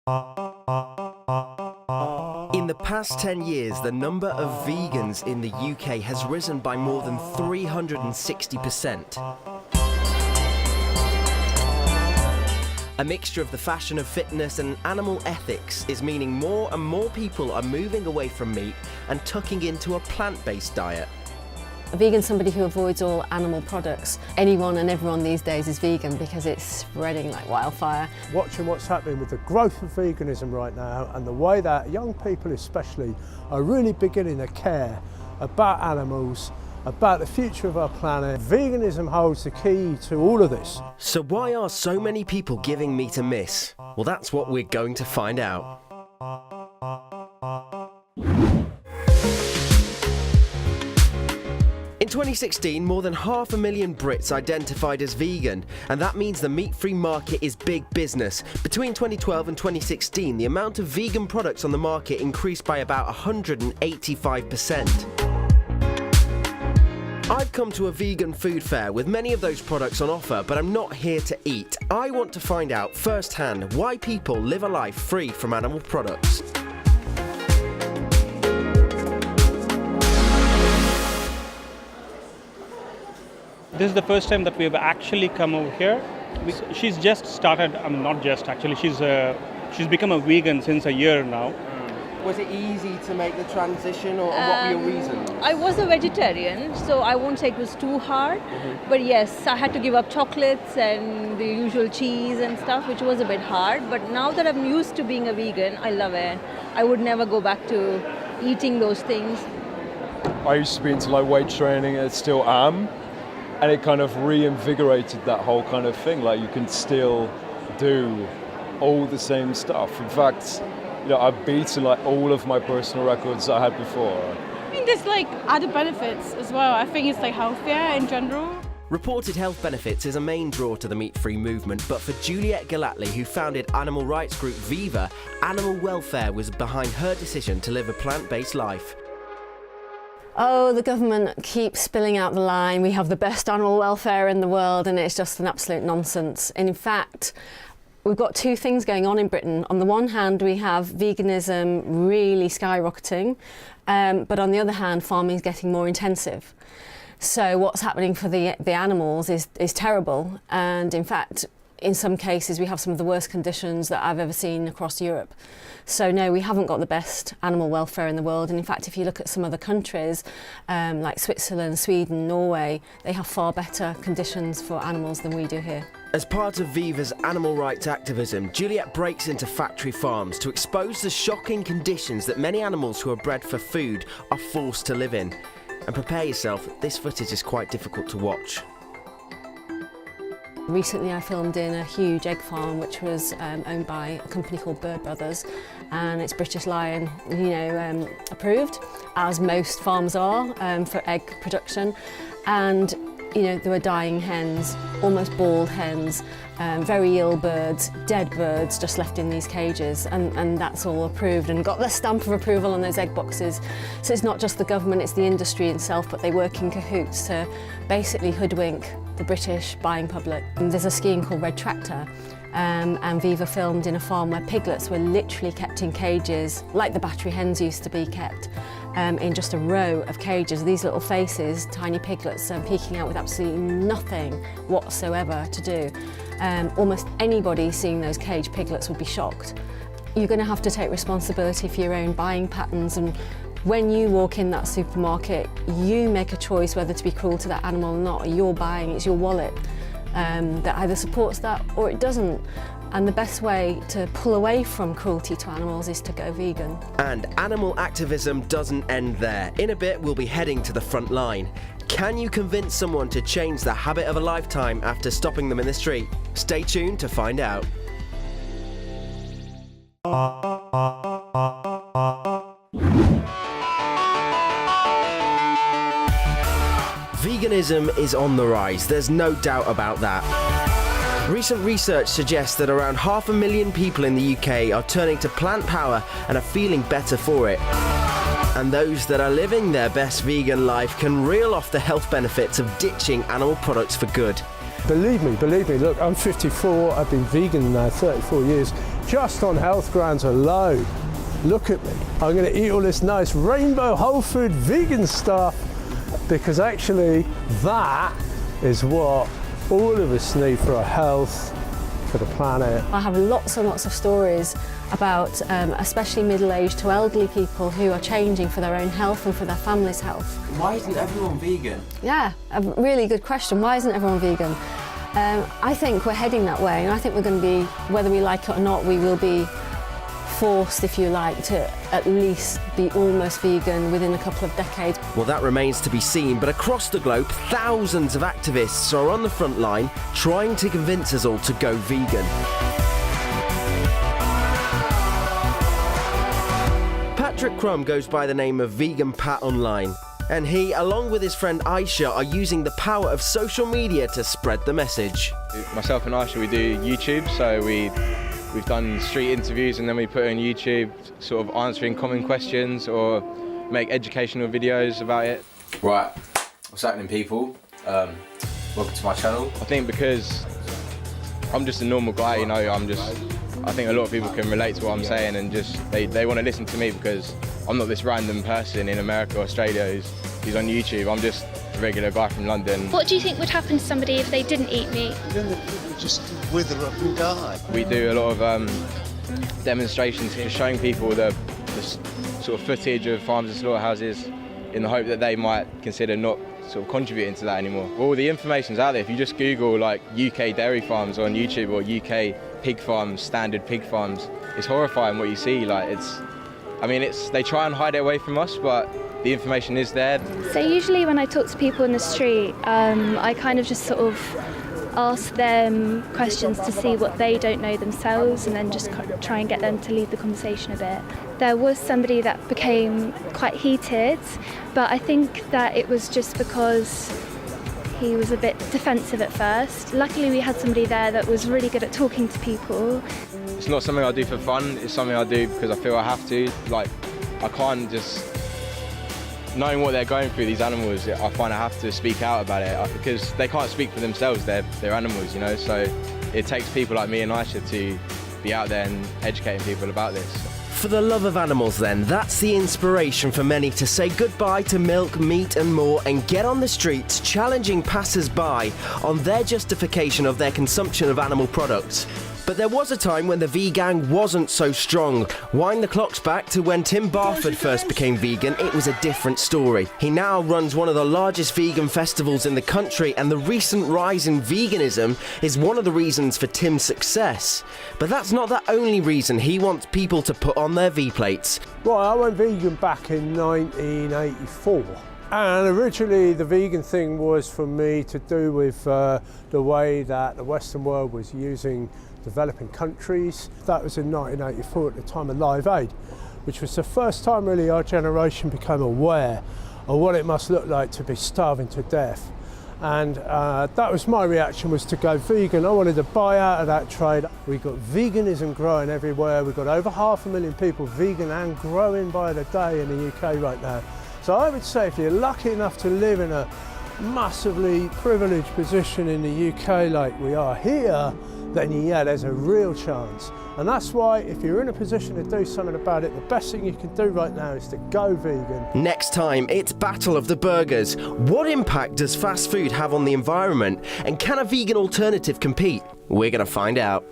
In the past 10 years, the number of vegans in the UK has risen by more than 360%. A mixture of the fashion of fitness and animal ethics is meaning more and more people are moving away from meat and tucking into a plant-based diet. A vegan is somebody who avoids all animal products. Anyone and everyone these days is vegan because it's spreading like wildfire. Watching what's happening with the growth of veganism right now and the way that young people especially are really beginning to care about animals, about the future of our planet. Veganism holds the key to all of this. So why are so many people giving meat a miss? Well, that's what we're going to find out. In 2016, more than 500,000 Brits identified as vegan, and that means the meat-free market is big business. Between 2012 and 2016, the amount of vegan products on the market increased by about 185%. I've come to a vegan food fair with many of those products on offer, but I'm not here to eat. I want to find out firsthand why people live a life free from animal products. This is the first time that we've actually come over here. She's just started, not just actually, she's become a vegan since a year now. Was it easy to make the transition, or what were your reasons? I was a vegetarian, so I won't say it was too hard. But yes, I had to give up chocolates and the usual cheese and stuff, which was a bit hard. But now that I'm used to being a vegan, I love it. I would never go back to eating those things. I used to be into like weight training, and still am. And it kind of reinvigorated that whole kind of thing. Like you can still do all the same stuff. In fact, you know, I've beaten like all of my personal records that I had before. I think there's like added benefits as well. I think it's like healthier in general. Reported health benefits is a main draw to the meat-free movement, but for Juliet Gallatley, who founded animal rights group Viva, animal welfare was behind her decision to live a plant-based life. Oh, the government keeps spilling out the line, we have the best animal welfare in the world, and it's just an absolute nonsense. And in fact, we've got two things going on in Britain. On the one hand, we have veganism really skyrocketing, but on the other hand, farming is getting more intensive. So what's happening for the animals is terrible, and in fact, in some cases, we have some of the worst conditions that I've ever seen across Europe. So no, we haven't got the best animal welfare in the world. And in fact, if you look at some other countries, like Switzerland, Sweden, Norway, they have far better conditions for animals than we do here. As part of Viva's animal rights activism, Juliet breaks into factory farms to expose the shocking conditions that many animals who are bred for food are forced to live in. And prepare yourself, this footage is quite difficult to watch. Recently I filmed in a huge egg farm which was owned by a company called Bird Brothers, and it's British Lion, approved, as most farms are for egg production. And there were dying hens, almost bald hens, very ill birds, dead birds just left in these cages, and that's all approved and got the stamp of approval on those egg boxes. So it's not just the government, it's the industry itself, but they work in cahoots to basically hoodwink the British buying public. And there's a scheme called Red Tractor, and Viva filmed in a farm where piglets were literally kept in cages, like the battery hens used to be kept, in just a row of cages. These little faces, tiny piglets, peeking out with absolutely nothing whatsoever to do. Almost anybody seeing those caged piglets would be shocked. You're going to have to take responsibility for your own buying patterns, and when you walk in that supermarket, you make a choice whether to be cruel to that animal or not. You're buying, it's your wallet that either supports that or it doesn't. And the best way to pull away from cruelty to animals is to go vegan. And animal activism doesn't end there. In a bit, we'll be heading to the front line. Can you convince someone to change the habit of a lifetime after stopping them in the street? Stay tuned to find out. Veganism is on the rise, there's no doubt about that. Recent research suggests that around 500,000 people in the UK are turning to plant power and are feeling better for it. And those that are living their best vegan life can reel off the health benefits of ditching animal products for good. Believe me, look, I'm 54, I've been vegan now 34 years. just on health grounds alone. Look at me. I'm going to eat all this nice rainbow whole food vegan stuff because actually that is what all of us need for our health, for the planet. I have lots and lots of stories about especially middle-aged to elderly people who are changing for their own health and for their family's health. Why isn't everyone vegan? Yeah, a really good question. Why isn't everyone vegan? I think we're heading that way, and I think we're going to be, whether we like it or not, we will be forced, if you like, to at least be almost vegan within a couple of decades. Well, that remains to be seen, but across the globe, thousands of activists are on the front line trying to convince us all to go vegan. Patrick Crumb goes by the name of Vegan Pat online, and he, along with his friend Aisha, are using the power of social media to spread the message. Myself and Aisha, we do YouTube, so we've done street interviews and then we put it on YouTube, sort of answering common questions or make educational videos about it. Right, what's happening, people? Welcome to my channel. I think because I'm just a normal guy, you know, I think a lot of people can relate to what I'm saying and just, they want to listen to me because I'm not this random person in America or Australia who's on YouTube. I'm just a regular guy from London. What do you think would happen to somebody if they didn't eat meat? Then it would just wither up and die. We do a lot of demonstrations just showing people the sort of footage of farms and slaughterhouses in the hope that they might consider not sort of contributing to that anymore. All the information's out there. If you just Google like UK dairy farms on YouTube or UK pig farms, standard pig farms, it's horrifying what you see. Like they try and hide it away from us, but the information is there. So usually when I talk to people in the street, I kind of just sort of ask them questions to see what they don't know themselves and then just try and get them to lead the conversation a bit. There was somebody that became quite heated, but I think that it was just because he was a bit defensive at first. Luckily we had somebody there that was really good at talking to people. It's not something I do for fun, it's something I do because I feel I have to. Like, I can't just, knowing what they're going through, these animals, I find I have to speak out about it because they can't speak for themselves, they're animals, you know, so it takes people like me and Aisha to be out there and educating people about this. For the love of animals then, that's the inspiration for many to say goodbye to milk, meat and more and get on the streets challenging passers-by on their justification of their consumption of animal products. But there was a time when the vegan wasn't so strong. Wind the clocks back to when Tim Barford first became vegan, it was a different story. He now runs one of the largest vegan festivals in the country, and the recent rise in veganism is one of the reasons for Tim's success. But that's not the only reason he wants people to put on their V-plates. Well, I went vegan back in 1984. And originally the vegan thing was for me to do with the way that the Western world was using developing countries. That was in 1984 at the time of Live Aid, which was the first time really our generation became aware of what it must look like to be starving to death. And that was my reaction, was to go vegan. I wanted to buy out of that trade. We got veganism growing everywhere. We've got over 500,000 people vegan and growing by the day in the UK right now. So I would say if you're lucky enough to live in a massively privileged position in the UK like we are here, then yeah, there's a real chance. And that's why if you're in a position to do something about it, the best thing you can do right now is to go vegan. Next time, it's Battle of the Burgers. What impact does fast food have on the environment? And can a vegan alternative compete? We're going to find out.